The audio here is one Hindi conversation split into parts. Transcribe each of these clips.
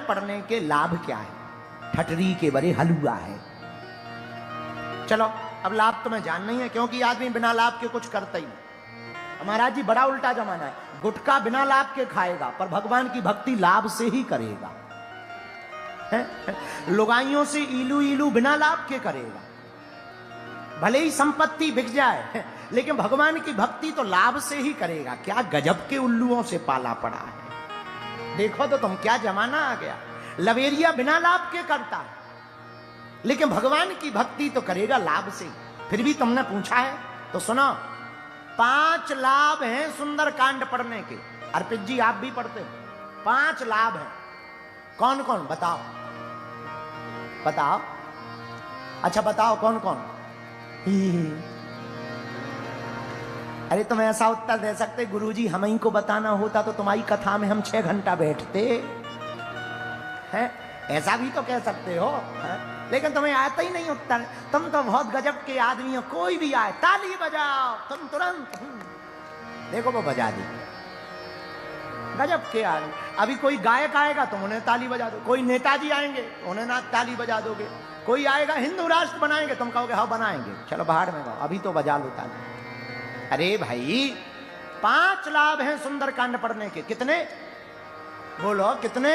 पड़ने के लाभ क्या है? ठटरी के बड़े हलुआ है। चलो अब लाभ तो मैं जानना ही है, क्योंकि आदमी बिना लाभ के कुछ करता ही नहीं। महाराज जी बड़ा उल्टा जमाना है, गुटखा बिना लाभ के खाएगा पर भगवान की भक्ति लाभ से ही करेगा। लुगाइयों से इलू इलू बिना लाभ के करेगा, भले ही संपत्ति बिक जाए लेकिन भगवान की भक्ति तो लाभ से ही करेगा। क्या गजब के उल्लुओं से पाला पड़ा है। देखो तो तुम, क्या जमाना आ गया। लवेरिया बिना लाभ के करता है लेकिन भगवान की भक्ति तो करेगा लाभ से। फिर भी तुमने पूछा है तो सुनो, 5 लाभ हैं सुंदर कांड पढ़ने के। अर्पित जी आप भी पढ़ते हो, 5 लाभ हैं। कौन कौन बताओ, बताओ। अच्छा बताओ कौन कौन। अरे तुम ऐसा उत्तर दे सकते, गुरुजी हम ही को बताना होता तो तुम्हारी कथा में हम 6 घंटा बैठते हैं, ऐसा भी तो कह सकते हो है? लेकिन तुम्हें आता ही नहीं उत्तर। तुम तो बहुत गजब के आदमी हो, कोई भी आए ताली बजाओ तुम तुरंत देखो वो बजा दी। गजब के आदमी। अभी कोई गायक आएगा तुम उन्हें ताली बजा दो, कोई नेताजी आएंगे उन्हें ना ताली बजा दोगे, कोई आएगा हिंदू राष्ट्र बनाएंगे तुम कहोगे हाँ बनाएंगे, चलो बाहर में गाओ, अभी तो बजा लो ताली। अरे भाई 5 लाभ हैं सुंदरकांड पढ़ने के। कितने बोलो कितने?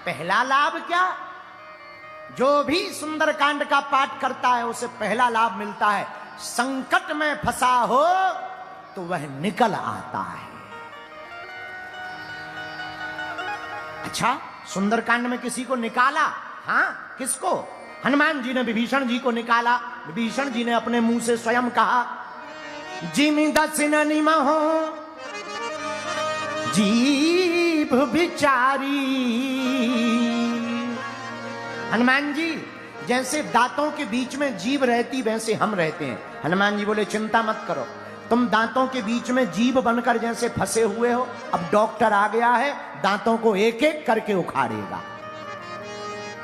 पहला लाभ क्या? जो भी सुंदरकांड का पाठ करता है उसे पहला लाभ मिलता है, संकट में फंसा हो तो वह निकल आता है। अच्छा सुंदरकांड में किसी को निकाला? हाँ किसको? हनुमान जी ने विभीषण जी को निकाला। विभीषण जी ने अपने मुंह से स्वयं कहा, जिमि दसिन निमहो जीभ बिचारी। हनुमान जी जैसे दांतों के बीच में जीभ रहती वैसे हम रहते हैं। हनुमान जी बोले चिंता मत करो, तुम दांतों के बीच में जीभ बनकर जैसे फंसे हुए हो, अब डॉक्टर आ गया है दांतों को एक एक करके उखाड़ेगा।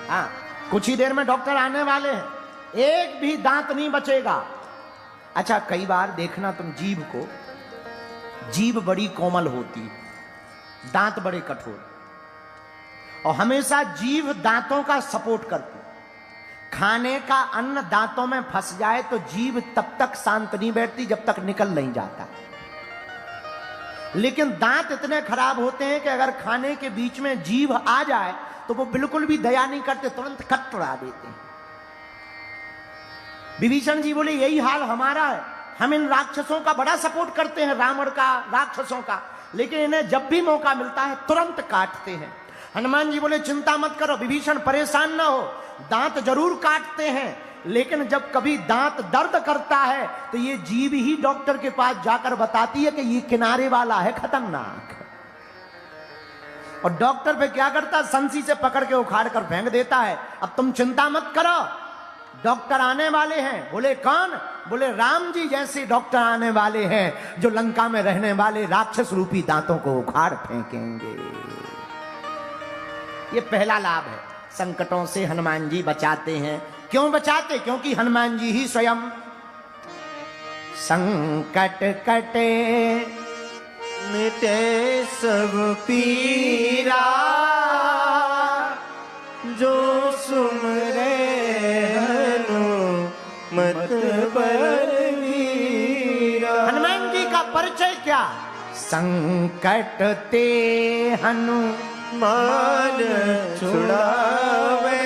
हाँ कुछ ही देर में डॉक्टर आने वाले हैं, एक भी दांत नहीं बचेगा। अच्छा कई बार देखना तुम जीभ को, जीभ बड़ी कोमल होती, दांत बड़े कठोर, और हमेशा जीभ दांतों का सपोर्ट करती। खाने का अन्न दांतों में फंस जाए तो जीभ तब तक शांत नहीं बैठती जब तक निकल नहीं जाता। लेकिन दांत इतने खराब होते हैं कि अगर खाने के बीच में जीभ आ जाए तो वो बिल्कुल भी दया नहीं करते, तुरंत कट उड़ा देते हैं। विभीषण जी बोले यही हाल हमारा है, हम इन राक्षसों का बड़ा सपोर्ट करते हैं, रावण का, राक्षसों का, लेकिन इन्हें जब भी मौका मिलता है तुरंत काटते हैं। हनुमान जी बोले चिंता मत करो विभीषण, परेशान ना हो, दांत जरूर काटते हैं लेकिन जब कभी दांत दर्द करता है तो ये जीभ ही डॉक्टर के पास जाकर बताती है कि ये किनारे वाला है खतरनाक, और डॉक्टर पे क्या करता, संसी से पकड़ के उखाड़ कर फेंक देता है। अब तुम चिंता मत करो, डॉक्टर आने वाले हैं। बोले कौन? बोले राम जी जैसे डॉक्टर आने वाले हैं जो लंका में रहने वाले राक्षस रूपी दांतों को उखाड़ फेंकेंगे। ये पहला लाभ है, संकटों से हनुमान जी बचाते हैं। क्यों बचाते? क्योंकि हनुमान जी ही स्वयं संकट कटे मिटे सब पीरा, जो सुमरे हनुमत बलवीरा। हनुमान जी का परिचय क्या? संकट ते मान छुड़ावे,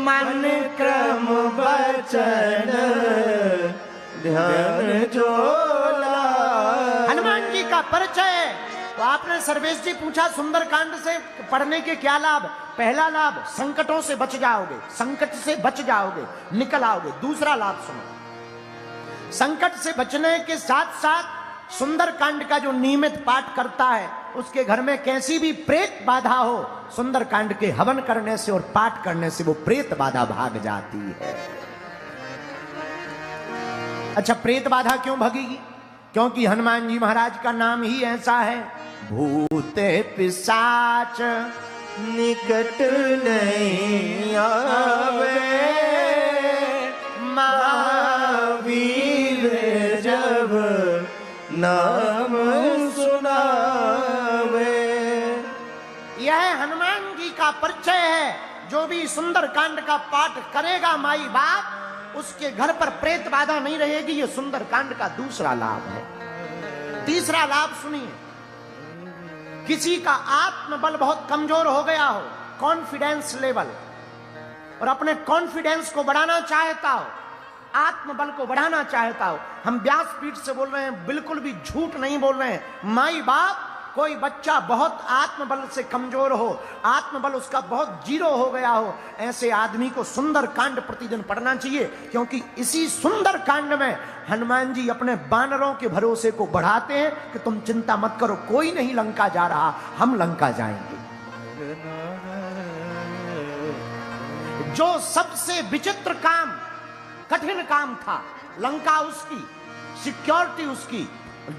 मन क्रम बचन ध्यान जो लावे। हनुमान जी का परिचय। तो आपने सर्वेश जी पूछा सुंदरकांड से पढ़ने के क्या लाभ? पहला लाभ संकटों से बच जाओगे, संकट से बच जाओगे, निकल आओगे। दूसरा लाभ सुनो, संकट से बचने के साथ साथ सुंदरकांड का जो नियमित पाठ करता है उसके घर में कैसी भी प्रेत बाधा हो, सुंदरकांड के हवन करने से और पाठ करने से वो प्रेत बाधा भाग जाती है। अच्छा प्रेत बाधा क्यों भागेगी? क्योंकि हनुमान जी महाराज का नाम ही ऐसा है, भूत पिशाच निकट नहीं आवे, महावीर जब नाम सुनावे। यह हनुमान जी का परिचय है। जो भी सुंदरकांड का पाठ करेगा माई बाप, उसके घर पर प्रेत बाधा नहीं रहेगी। ये सुंदरकांड का दूसरा लाभ है। तीसरा लाभ सुनिए, किसी का आत्मबल बहुत कमजोर हो गया हो, कॉन्फिडेंस लेवल, और अपने कॉन्फिडेंस को बढ़ाना चाहता हो, आत्मबल को बढ़ाना चाहता हो, हम व्यासपीठ से बोल रहे हैं, बिल्कुल भी झूठ नहीं बोल रहे हैं। माई बाप, कोई बच्चा बहुत आत्मबल से कमजोर हो, आत्मबल उसका बहुत जीरो हो गया हो, ऐसे आदमी को सुंदरकांड प्रतिदिन पढ़ना चाहिए, क्योंकि इसी सुंदरकांड में हनुमान जी अपने बानरों के भरोसे को बढ़ाते हैं कि तुम चिंता मत करो, कोई नहीं लंका जा रहा, हम लंका जाएंगे। जो सबसे विचित्र काम, कठिन काम था, लंका उसकी, सिक्योरिटी उसकी,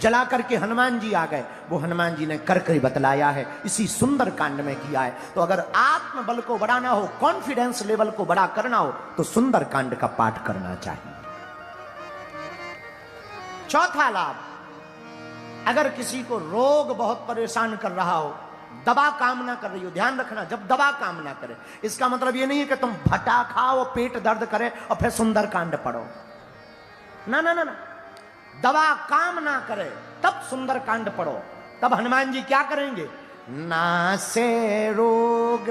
जला करके हनुमान जी आ गए, वो हनुमान जी ने कर बतलाया है, इसी सुंदर कांड में किया है। तो अगर आत्मबल को बढ़ाना हो, कॉन्फिडेंस लेवल को बड़ा करना हो, तो सुंदर कांड का पाठ करना चाहिए। चौथा लाभ, अगर किसी को रोग बहुत परेशान कर रहा हो, दवा काम ना कर रही हो, ध्यान रखना, जब दवा काम ना करे, इसका मतलब ये नहीं है कि तुम भटा खाओ, पेट दर्द करे और फिर सुंदर कांड पढ़ो। ना ना ना ना, दवा काम ना करे तब सुंदर कांड पढ़ो। तब हनुमान जी क्या करेंगे? नासे रोग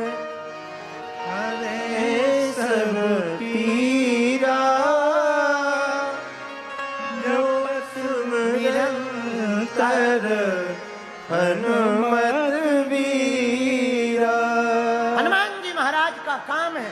हरे सब पीरा, जपत निरंतर हनुमत वीरा। हनुमान जी महाराज का काम है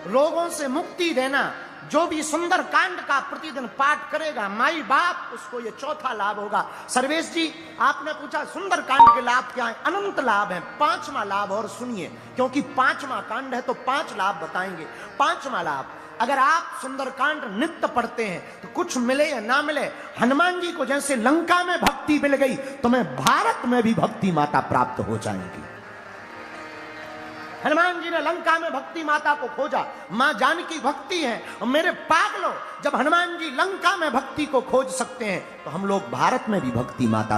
रोगों से मुक्ति देना। जो भी सुंदर कांड का प्रतिदिन पाठ करेगा माई बाप, उसको ये चौथा लाभ होगा। सर्वेश जी, आपने पूछा सुंदर कांड के लाभ क्या है? अनंत लाभ है। पांचवा लाभ और सुनिए, क्योंकि पांचवा कांड है तो 5 लाभ बताएंगे। पांचवा लाभ, अगर आप सुंदरकांड नित्य पढ़ते हैं तो कुछ मिले या ना मिले, हनुमान जी को जैसे लंका में भक्ति मिल गई, तुम्हें भारत में भी भक्ति माता प्राप्त हो जाएगी। हनुमान जी ने लंका में भक्ति माता को खोजा, मां जानकी भक्ति है। और मेरे पागलों, जब हनुमान जी लंका में भक्ति को खोज सकते हैं तो हम लोग भारत में भी भक्ति माता